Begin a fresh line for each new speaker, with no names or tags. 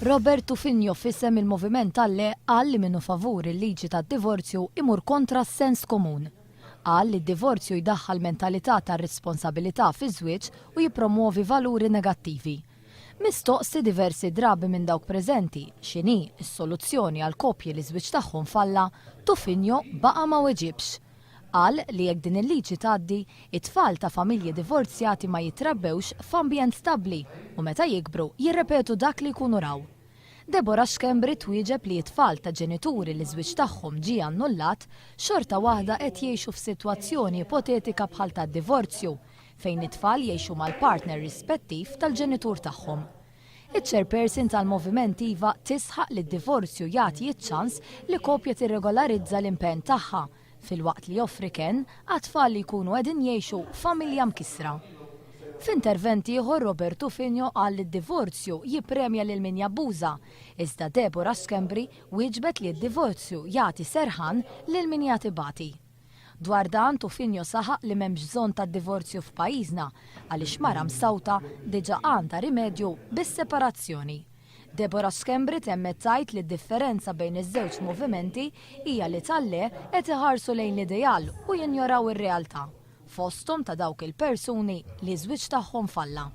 Robert Tufinjo fissem il-Moviment Alle qal li minnu favur il-liġi tad-divorzju imur kontra s-sens komun. Qal li d-divorzju jdaħħal mentalità ta' responsabilità fi żwieġ u jippromuovi valuri negattivi. Mistoqsi diversi drabi minn dawk preżenti x'inhi s-soluzzjoni għal koppji li żwieġ tagħhom falla, Tufinjo baqa' ma weġibx. Qal li jekk din il-liġi tgħaddi, it-tfal ta' familji divorzjati ma jitrabbewx f'ambjent stabbli u meta jikbru jirrepetu dak li jkunu raw. Deborah Schembri twieġeb li t-tfal ta' ġenituri li żwieġ tagħhom ġie annullat xorta waħda qed jgħixu f'sitwazzjoni ipotetika bħal tad-divorzju fejn it-tfal jgħixu mal-partner rispettiv tal-ġenitur tagħhom. Iċ-chairperson tal-Moviment Iva tisħaq li d-divorzju jagħti ċ-ċans li koppja tirregolarizza l-impenn tagħha fil-waqt li joffri kien għat-tfal li jkunu qegħdin jgħixu familja mkissra. F'interventi ieħor Robert Tufinjo qal li d-divorzju jippremja lil min jabbuża, iżda Deborah Schembri wieġbet li d-divorzju jagħti serħan lil min jagħti bagħti. Dwar dan Tufinjo saħaq li m'hemmx bżonn tad-divorzju f'pajjiżna għaliex mara msawta diġà għandha rimedju bis-separazzjoni. Deborah Schembri temmet tgħid li d-differenza bejn iż-żewġ movimenti hija li tal-le qed iħarsu lejn l-ideal u jinjoraw ir-realtà fosthom ta' dawk il-persuni li żwieġ tagħhom falla.